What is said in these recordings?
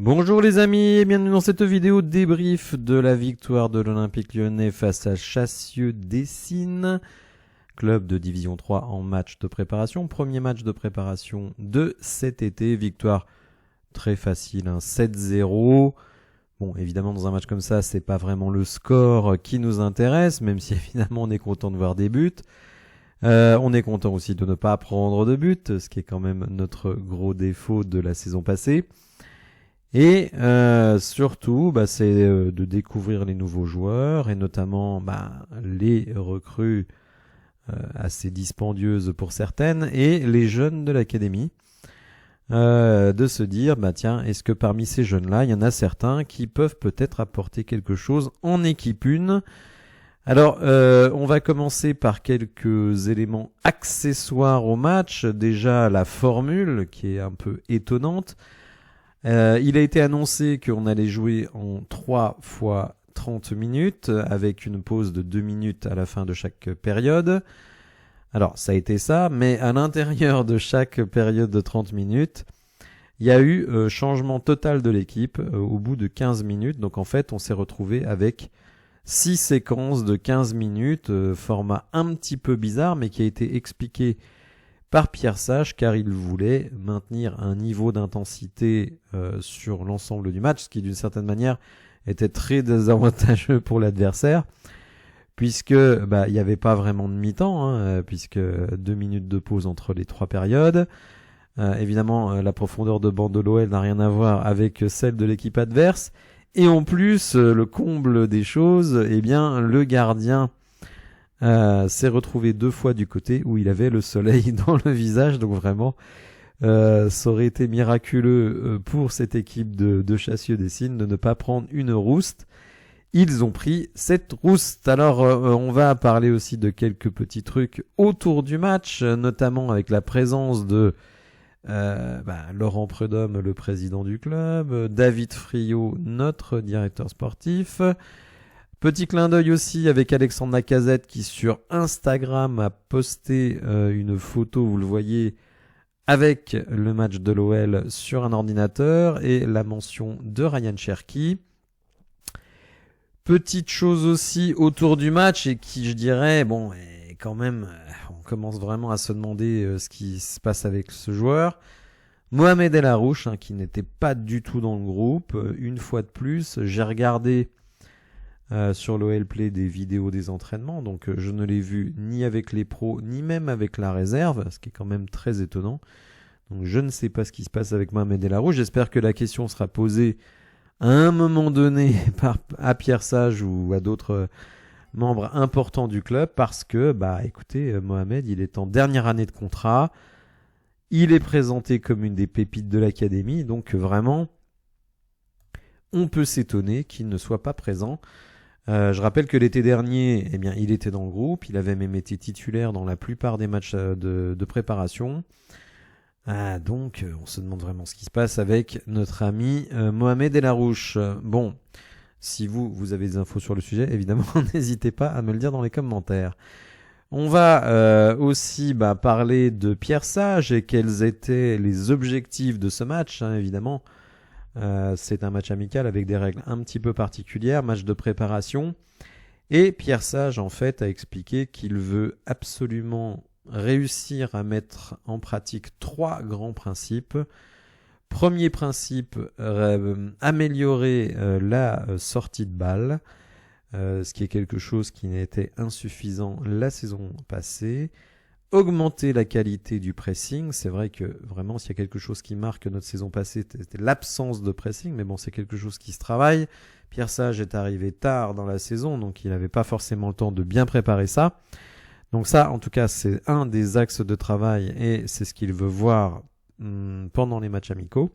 Bonjour les amis et bienvenue dans cette vidéo débrief de la victoire de l'Olympique Lyonnais face à Chassieux-Dessines, club de Division 3 en match de préparation. Premier match de préparation de cet été, victoire très facile, 7-0. Bon, évidemment dans un match comme ça, c'est pas vraiment le score qui nous intéresse, même si évidemment on est content de voir des buts. On est content aussi de ne pas prendre de buts, ce qui est quand même notre gros défaut de la saison passée. Et surtout, c'est de découvrir les nouveaux joueurs et notamment les recrues assez dispendieuses pour certaines et les jeunes de l'académie. De se dire, tiens, est-ce que parmi ces jeunes-là, il y en a certains qui peuvent peut-être apporter quelque chose en équipe 1. Alors, on va commencer par quelques éléments accessoires au match. Déjà, la formule qui est un peu étonnante. Il a été annoncé qu'on allait jouer en 3 fois 30 minutes avec une pause de 2 minutes à la fin de chaque période. Alors ça a été ça, mais à l'intérieur de chaque période de 30 minutes, il y a eu changement total de l'équipe au bout de 15 minutes. Donc en fait, on s'est retrouvé avec 6 séquences de 15 minutes, format un petit peu bizarre, mais qui a été expliqué par Pierre Sage, car il voulait maintenir un niveau d'intensité sur l'ensemble du match, ce qui d'une certaine manière était très désavantageux pour l'adversaire, puisque il n'y avait pas vraiment de mi-temps, puisque 2 minutes de pause entre les 3 périodes. Évidemment, la profondeur de banc de l'OL n'a rien à voir avec celle de l'équipe adverse. Et en plus, le comble des choses, le gardien s'est retrouvé 2 fois du côté où il avait le soleil dans le visage, donc vraiment ça aurait été miraculeux pour cette équipe de Chassieux-Dessines de ne pas prendre une rouste. Ils ont pris cette rouste. Alors on va parler aussi de quelques petits trucs autour du match, notamment avec la présence de Laurent Prudhomme, le président du club, David Friot, notre directeur sportif. Petit clin d'œil aussi avec Alexandre Lacazette qui sur Instagram a posté une photo, vous le voyez, avec le match de l'OL sur un ordinateur et la mention de Ryan Cherki. Petite chose aussi autour du match et qui, je dirais, quand même, on commence vraiment à se demander ce qui se passe avec ce joueur. Mohamed El Arouche, qui n'était pas du tout dans le groupe. Une fois de plus, j'ai regardé sur l'OL Play des vidéos des entraînements, donc je ne l'ai vu ni avec les pros ni même avec la réserve, ce qui est quand même très étonnant. Donc je ne sais pas ce qui se passe avec Mohamed El Arouche. J'espère que la question sera posée à un moment donné à Pierre Sage ou à d'autres membres importants du club, parce que écoutez, Mohamed, il est en dernière année de contrat, il est présenté comme une des pépites de l'académie, donc vraiment on peut s'étonner qu'il ne soit pas présent. Je rappelle que l'été dernier, il était dans le groupe, il avait même été titulaire dans la plupart des matchs de préparation. Donc on se demande vraiment ce qui se passe avec notre ami Mohamed El Arouche. Bon, si vous avez des infos sur le sujet, évidemment, n'hésitez pas à me le dire dans les commentaires. On va aussi parler de Pierre Sage et quels étaient les objectifs de ce match, évidemment. C'est un match amical avec des règles un petit peu particulières, match de préparation. Et Pierre Sage, en fait, a expliqué qu'il veut absolument réussir à mettre en pratique 3 grands principes. Premier principe, améliorer la sortie de balle, ce qui est quelque chose qui n'était insuffisant la saison passée. Augmenter la qualité du pressing, c'est vrai que vraiment s'il y a quelque chose qui marque notre saison passée, c'était l'absence de pressing, mais bon, c'est quelque chose qui se travaille. Pierre Sage est arrivé tard dans la saison, donc il n'avait pas forcément le temps de bien préparer ça. Donc ça, en tout cas, c'est un des axes de travail et c'est ce qu'il veut voir pendant les matchs amicaux.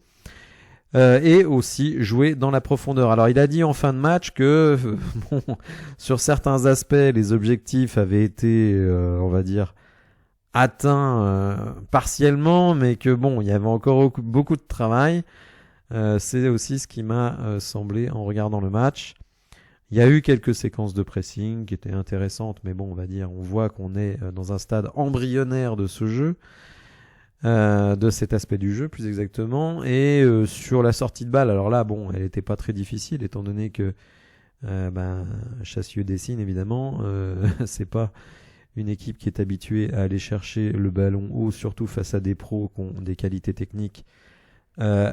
Et aussi jouer dans la profondeur. Alors il a dit en fin de match que sur certains aspects, les objectifs avaient été, on va dire, atteint partiellement, mais que il y avait encore beaucoup de travail. C'est aussi ce qui m'a semblé en regardant le match. Il y a eu quelques séquences de pressing qui étaient intéressantes, mais on va dire, on voit qu'on est dans un stade embryonnaire de ce jeu. de cet aspect du jeu plus exactement. Et sur la sortie de balle, alors là bon, elle n'était pas très difficile étant donné que Chassieux Dessine évidemment, c'est pas une équipe qui est habituée à aller chercher le ballon haut, surtout face à des pros qui ont des qualités techniques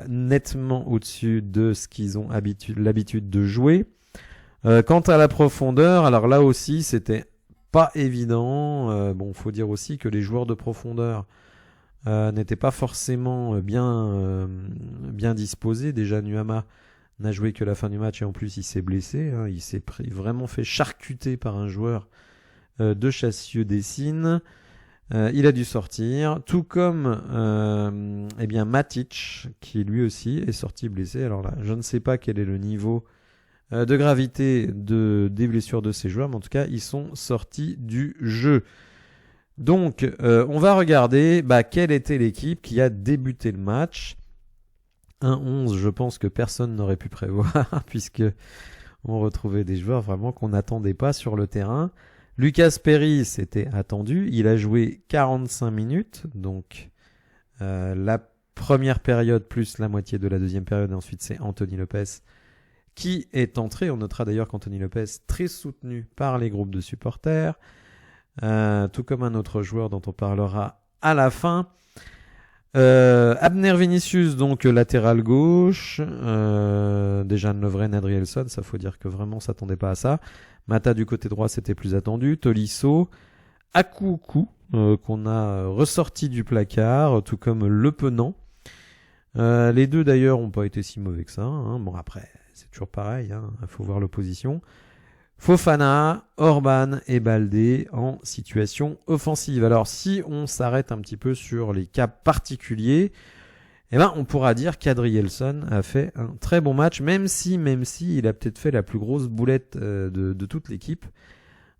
nettement au-dessus de ce qu'ils ont l'habitude de jouer. Quant à la profondeur, alors là aussi c'était pas évident. Bon, faut dire aussi que les joueurs de profondeur n'étaient pas forcément bien disposés. Déjà Nuama n'a joué que la fin du match et en plus il s'est blessé. Il s'est vraiment fait charcuter par un joueur de Chassieux Dessine. Il a dû sortir, tout comme Matic, qui lui aussi est sorti blessé. Alors là, je ne sais pas quel est le niveau de gravité des blessures de ces joueurs, mais en tout cas, ils sont sortis du jeu. Donc, on va regarder quelle était l'équipe qui a débuté le match. Un 11, je pense que personne n'aurait pu prévoir, puisque on retrouvait des joueurs vraiment qu'on n'attendait pas sur le terrain. Lucas Perry, c'était attendu. Il a joué 45 minutes, donc la première période plus la moitié de la deuxième période. Et ensuite, c'est Anthony Lopez qui est entré. On notera d'ailleurs qu'Anthony Lopez, très soutenu par les groupes de supporters, tout comme un autre joueur dont on parlera à la fin. Abner Vinicius, donc latéral gauche. Dejan Lovren, Adrielson, ça faut dire que vraiment on s'attendait pas à ça. Mata du côté droit, c'était plus attendu. Tolisso, Akuku, qu'on a ressorti du placard, tout comme Le Penant. Les deux d'ailleurs n'ont pas été si mauvais que ça. Bon après, c'est toujours pareil, il faut voir l'opposition. Fofana, Orban et Baldé en situation offensive. Alors si on s'arrête un petit peu sur les cas particuliers, on pourra dire qu'Adrielson a fait un très bon match, même si il a peut-être fait la plus grosse boulette de toute l'équipe.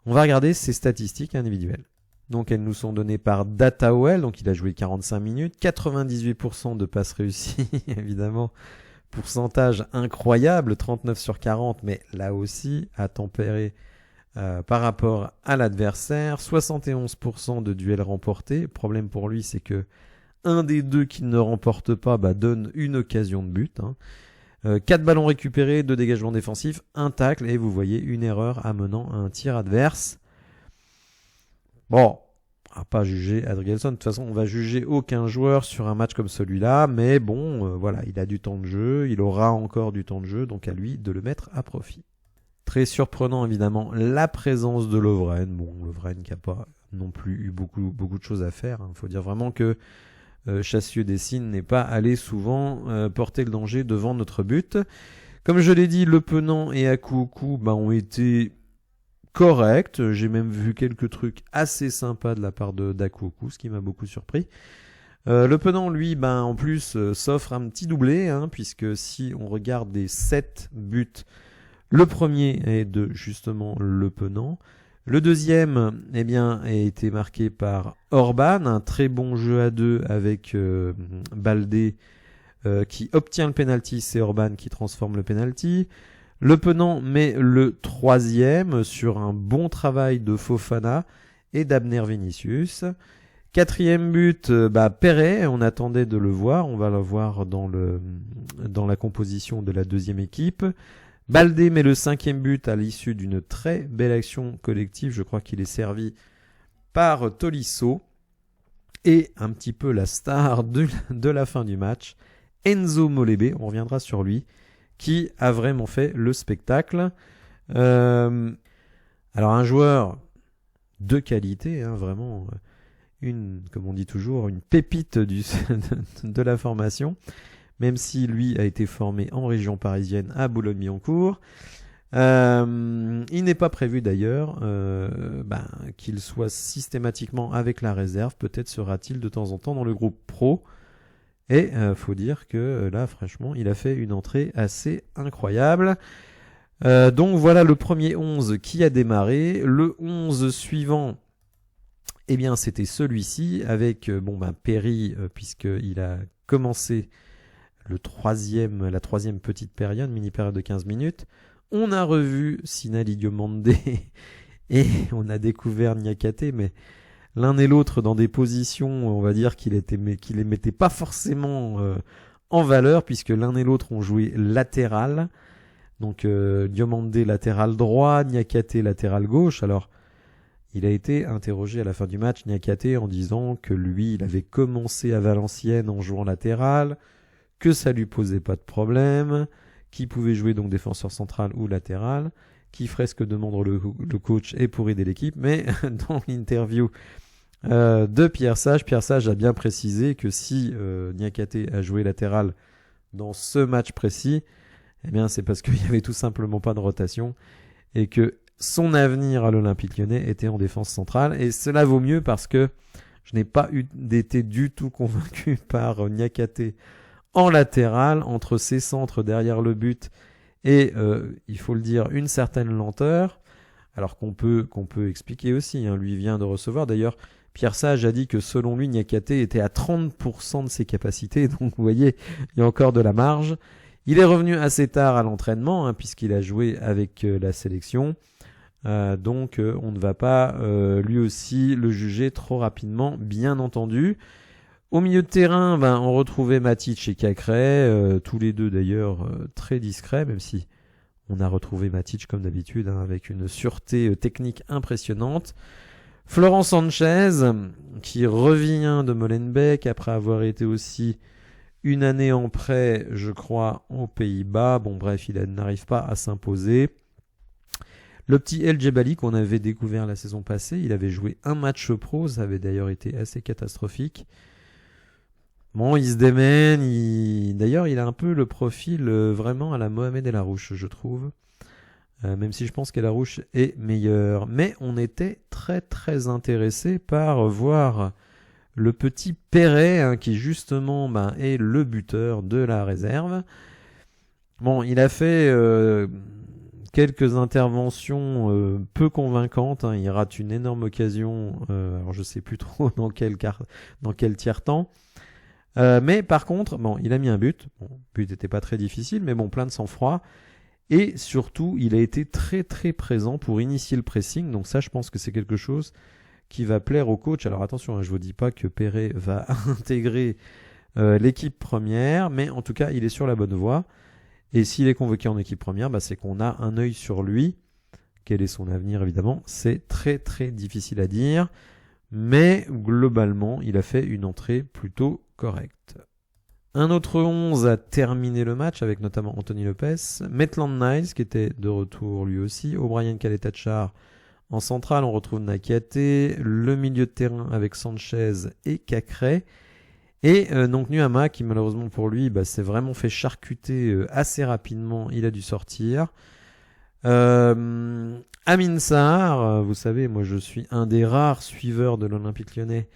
On va regarder ses statistiques individuelles. Donc elles nous sont données par DataOL, donc il a joué 45 minutes, 98% de passes réussies, évidemment. Pourcentage incroyable, 39 sur 40, mais là aussi à tempérer par rapport à l'adversaire. 71% de duels remportés. Le problème pour lui, c'est que un des deux qui ne remporte pas donne une occasion de but. 4 ballons récupérés, 2 dégagements défensifs, 1 tacle, et vous voyez une erreur amenant à un tir adverse. Bon, on va pas juger Adrielson. De toute façon, on va juger aucun joueur sur un match comme celui-là. Mais bon, voilà, il a du temps de jeu. Il aura encore du temps de jeu. Donc à lui de le mettre à profit. Très surprenant, évidemment, la présence de Lovren. Bon, Lovren qui n'a pas non plus eu beaucoup de choses à faire. Il faut dire vraiment que Chassieux Dessine n'est pas allé souvent porter le danger devant notre but. Comme je l'ai dit, Le Penant et Akuku ont été corrects. J'ai même vu quelques trucs assez sympas de la part d'Akuku, ce qui m'a beaucoup surpris. Le Penant, lui, en plus, s'offre un petit doublé, puisque si on regarde les 7 buts, le premier est de justement Le Penant. Le deuxième, a été marqué par Orban, un très bon jeu à deux avec Baldé qui obtient le penalty. C'est Orban qui transforme le penalty. Le Penant met le troisième sur un bon travail de Fofana et d'Abner Vinicius. Quatrième but, Perret, on attendait de le voir. On va le voir dans la composition de la deuxième équipe. Baldé met le 5e but à l'issue d'une très belle action collective. Je crois qu'il est servi par Tolisso. Et un petit peu la star de la fin du match, Enzo Molébé, on reviendra sur lui, qui a vraiment fait le spectacle. Alors un joueur de qualité, vraiment, comme on dit toujours, une pépite de la formation. Même si lui a été formé en région parisienne à Boulogne-Billancourt. Il n'est pas prévu d'ailleurs qu'il soit systématiquement avec la réserve. Peut-être sera-t-il de temps en temps dans le groupe pro. Et faut dire que là, franchement, il a fait une entrée assez incroyable. Donc voilà le premier 11 qui a démarré. Le 11 suivant, c'était celui-ci avec Perry, puisqu'il a commencé la troisième petite période, mini-période de 15 minutes. On a revu Sinali Diomandé et on a découvert Niakate, mais l'un et l'autre dans des positions, on va dire, qu'il les mettait pas forcément en valeur, puisque l'un et l'autre ont joué latéral. Donc Diomandé latéral droit, Niakate latéral gauche. Alors, il a été interrogé à la fin du match, Niakate, en disant que lui, il avait commencé à Valenciennes en jouant latéral, que ça lui posait pas de problème, qu'il pouvait jouer donc défenseur central ou latéral, qu'il ferait ce que demande le coach et pour aider l'équipe. Mais dans l'interview de Pierre Sage a bien précisé que si Niakate a joué latéral dans ce match précis, eh bien c'est parce qu'il n'y avait tout simplement pas de rotation et que son avenir à l'Olympique Lyonnais était en défense centrale. Et cela vaut mieux parce que je n'ai pas été du tout convaincu par Niakate en latéral, entre ses centres derrière le but et, il faut le dire, une certaine lenteur. Alors qu'on peut expliquer aussi, hein. Lui vient de recevoir. D'ailleurs, Pierre Sage a dit que selon lui, Niakate était à 30% de ses capacités. Donc vous voyez, il y a encore de la marge. Il est revenu assez tard à l'entraînement, hein, puisqu'il a joué avec la sélection. Donc on ne va pas lui aussi le juger trop rapidement, bien entendu. Au milieu de terrain, on retrouvait Matic et Cacré, tous les deux d'ailleurs très discrets, même si on a retrouvé Matic comme d'habitude, hein, avec une sûreté technique impressionnante. Florent Sanchez, qui revient de Molenbeek après avoir été aussi une année en prêt, je crois, aux Pays-Bas. Bon bref, il n'arrive pas à s'imposer. Le petit El Djebali qu'on avait découvert la saison passée, il avait joué un match pro, ça avait d'ailleurs été assez catastrophique. Bon, il se démène, d'ailleurs il a un peu le profil vraiment à la Mohamed El Arouche, je trouve. Même si je pense qu'El Arouche est meilleur. Mais on était très très intéressé par voir le petit Perret, hein, qui justement est le buteur de la réserve. Bon, il a fait quelques interventions peu convaincantes, hein. Il rate une énorme occasion, alors je sais plus trop dans quel tiers-temps. Mais par contre, bon, il a mis un but. Bon, le but n'était pas très difficile, mais bon, plein de sang-froid. Et surtout, il a été très très présent pour initier le pressing. Donc ça, je pense que c'est quelque chose qui va plaire au coach. Alors attention, hein, je ne vous dis pas que Perret va intégrer l'équipe première, mais en tout cas, il est sur la bonne voie. Et s'il est convoqué en équipe première, c'est qu'on a un œil sur lui. Quel est son avenir, évidemment? C'est très très difficile à dire. Mais globalement, il a fait une entrée plutôt correcte. Un autre 11 a terminé le match avec notamment Anthony Lopez, Maitland Niles qui était de retour lui aussi, O'Brien Kaletachar en centrale, on retrouve Niakate, le milieu de terrain avec Sanchez et Cacré, et donc Nuama qui malheureusement pour lui s'est vraiment fait charcuter assez rapidement, il a dû sortir. Amin Sarr, vous savez, moi je suis un des rares suiveurs de l'Olympique Lyonnais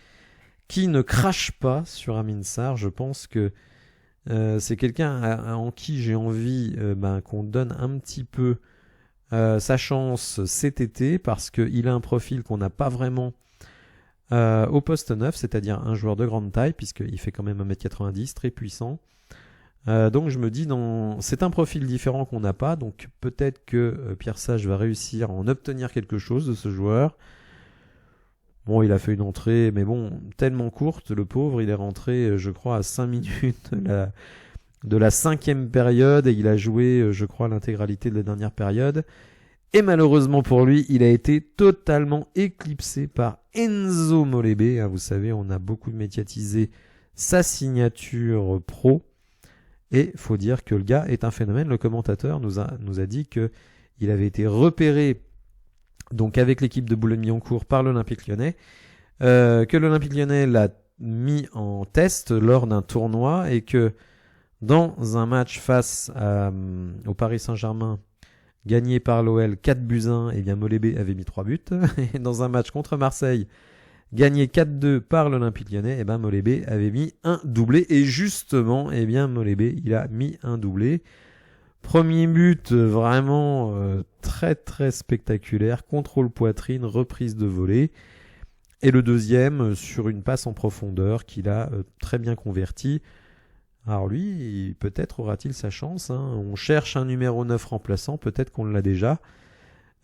qui ne crache pas sur Amin Sarr. Je pense que c'est quelqu'un en qui j'ai envie qu'on donne un petit peu sa chance cet été, parce qu'il a un profil qu'on n'a pas vraiment au poste 9, c'est-à-dire un joueur de grande taille, puisqu'il fait quand même 1m90, très puissant. Donc je me dis, c'est un profil différent qu'on n'a pas, donc peut-être que Pierre Sage va réussir à en obtenir quelque chose de ce joueur. Bon, il a fait une entrée, mais bon, tellement courte, le pauvre, il est rentré, je crois, à 5 minutes de la 5e période, et il a joué, je crois, l'intégralité de la dernière période. Et malheureusement pour lui, il a été totalement éclipsé par Enzo Molébé. Hein, vous savez, on a beaucoup médiatisé sa signature pro. Et faut dire que le gars est un phénomène. Le commentateur nous a dit qu'il avait été repéré donc avec l'équipe de Boulogne-Billancourt par l'Olympique Lyonnais, que l'Olympique Lyonnais l'a mis en test lors d'un tournoi, et que dans un match face au Paris Saint-Germain gagné par l'OL 4-1, et bien Molébé avait mis 3 buts. Et dans un match contre Marseille gagné 4-2 par l'Olympique Lyonnais, et bien Molébé avait mis un doublé. Et justement, et bien Molébé, il a mis un doublé. Premier but vraiment très très spectaculaire, contrôle poitrine, reprise de volée. Et le deuxième sur une passe en profondeur qu'il a très bien converti. Alors lui, peut-être aura-t-il sa chance, hein. On cherche un numéro 9 remplaçant, peut-être qu'on l'a déjà.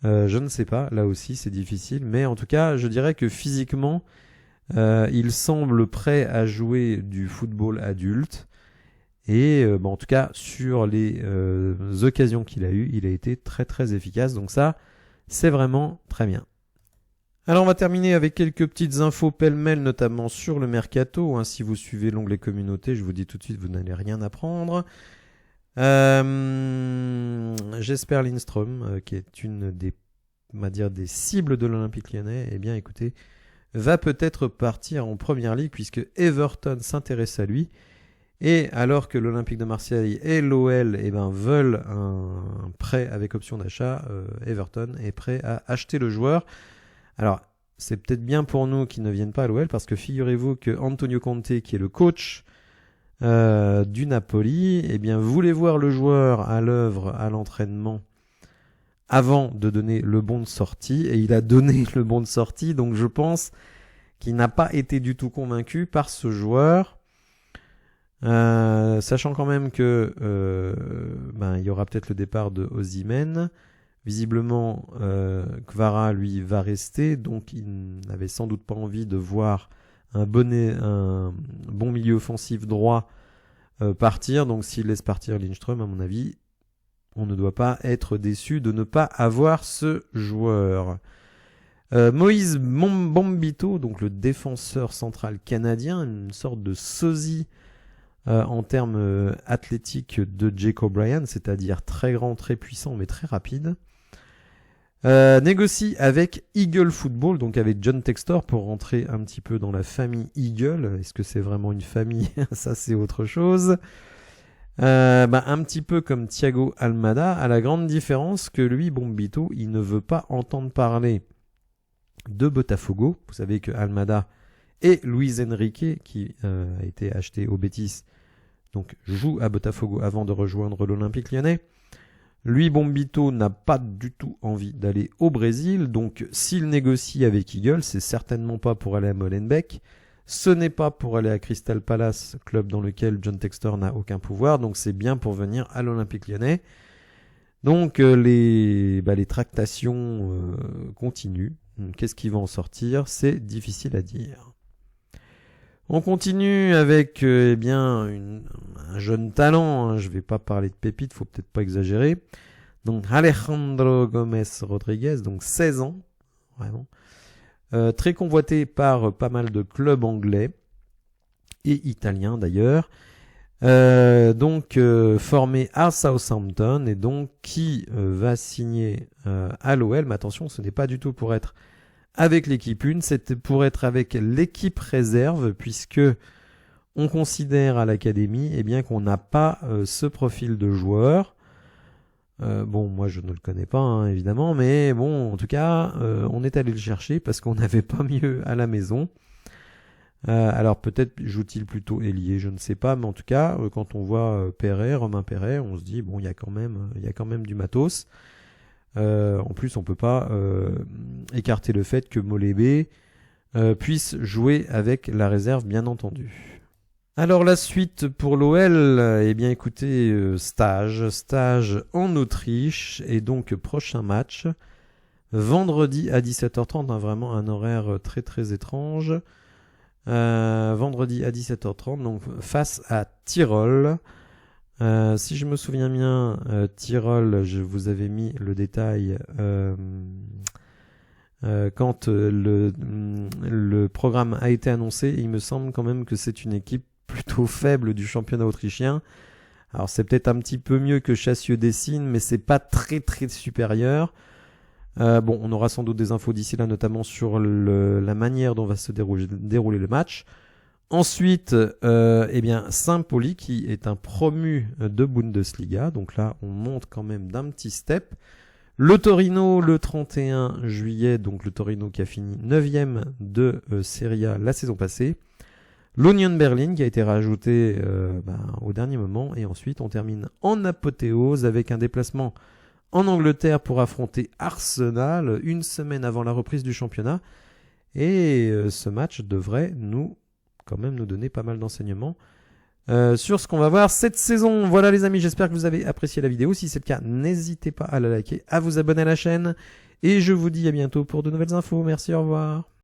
Je ne sais pas, là aussi c'est difficile. Mais en tout cas, je dirais que physiquement, Il semble prêt à jouer du football adulte. Et en tout cas, sur les occasions qu'il a eues, il a été très très efficace. Donc ça, c'est vraiment très bien. Alors on va terminer avec quelques petites infos pêle-mêle, notamment sur le mercato. Si vous suivez l'onglet communauté, je vous dis tout de suite, vous n'allez rien apprendre. Jesper Lindström, qui est une des, on va dire, des cibles de l'Olympique Lyonnais, eh bien écoutez, va peut-être partir en première ligue puisque Everton s'intéresse à lui. Et alors que l'Olympique de Marseille et l'OL veulent un prêt avec option d'achat, Everton est prêt à acheter le joueur. Alors, c'est peut-être bien pour nous qu'ils ne viennent pas à l'OL parce que figurez-vous que Antonio Conte, qui est le coach du Napoli, voulait voir le joueur à l'œuvre à l'entraînement avant de donner le bon de sortie. Et il a donné le bon de sortie, donc je pense qu'il n'a pas été du tout convaincu par ce joueur. Sachant quand même que il y aura peut-être le départ de Osimhen. Visiblement, Kvara, lui, va rester, donc il n'avait sans doute pas envie de voir un bon milieu offensif droit partir. Donc s'il laisse partir Lindström, à mon avis, on ne doit pas être déçu de ne pas avoir ce joueur. Moïse Bombito, donc le défenseur central canadien, une sorte de sosie en termes athlétiques de Jake O'Brien, c'est-à-dire très grand, très puissant, mais très rapide. Négocie avec Eagle Football, donc avec John Textor, pour rentrer un petit peu dans la famille Eagle. Est-ce que c'est vraiment une famille? Ça, c'est autre chose. Un petit peu comme Thiago Almada, à la grande différence que lui, Bombito, il ne veut pas entendre parler de Botafogo. Vous savez que Almada et Luis Enrique, qui a été acheté au Betis, donc joue à Botafogo avant de rejoindre l'Olympique Lyonnais. Lui, Bombito, n'a pas du tout envie d'aller au Brésil, donc s'il négocie avec Eagle, c'est certainement pas pour aller à Molenbeek, ce n'est pas pour aller à Crystal Palace, club dans lequel John Textor n'a aucun pouvoir, donc c'est bien pour venir à l'Olympique Lyonnais. Donc les tractations continuent. Qu'est-ce qui va en sortir? C'est difficile à dire. On continue avec un jeune talent. Je vais pas parler de pépite, faut peut-être pas exagérer. Donc Alejandro Gómez Rodríguez, donc 16 ans, vraiment. Très convoité par pas mal de clubs anglais et italiens d'ailleurs. Formé à Southampton et donc qui va signer à l'OL. Mais attention, ce n'est pas du tout pour être avec l'équipe 1, c'est pour être avec l'équipe réserve, puisque on considère à l'académie qu'on n'a pas ce profil de joueur. Moi je ne le connais pas évidemment, mais bon, en tout cas, on est allé le chercher parce qu'on n'avait pas mieux à la maison. Alors peut-être joue-t-il plutôt ailier, je ne sais pas, mais en tout cas, quand on voit Romain Perret, on se dit bon, il y a quand même du matos. En plus, on peut pas écarter le fait que Molébé puisse jouer avec la réserve, bien entendu. Alors la suite pour l'OL, écoutez, stage en Autriche, et donc prochain match vendredi à 17h30, vraiment un horaire très très étrange. Vendredi à 17h30, donc face à Tyrol. Si je me souviens bien, Tyrol, je vous avais mis le détail quand le programme a été annoncé. Il me semble quand même que c'est une équipe plutôt faible du championnat autrichien. Alors c'est peut-être un petit peu mieux que Chassieux-Dessines, mais c'est pas très très supérieur. On aura sans doute des infos d'ici là, notamment sur la manière dont va se dérouler le match. Ensuite, Saint-Pauli, qui est un promu de Bundesliga. Donc là, on monte quand même d'un petit step. Le Torino, le 31 juillet. Donc le Torino qui a fini 9e de Serie A la saison passée. L'Union Berlin qui a été rajouté au dernier moment. Et ensuite, on termine en apothéose avec un déplacement en Angleterre pour affronter Arsenal une semaine avant la reprise du championnat. Et ce match devrait quand même nous donner pas mal d'enseignements sur ce qu'on va voir cette saison. Voilà les amis, j'espère que vous avez apprécié la vidéo. Si c'est le cas, n'hésitez pas à la liker, à vous abonner à la chaîne. Et je vous dis à bientôt pour de nouvelles infos. Merci, au revoir.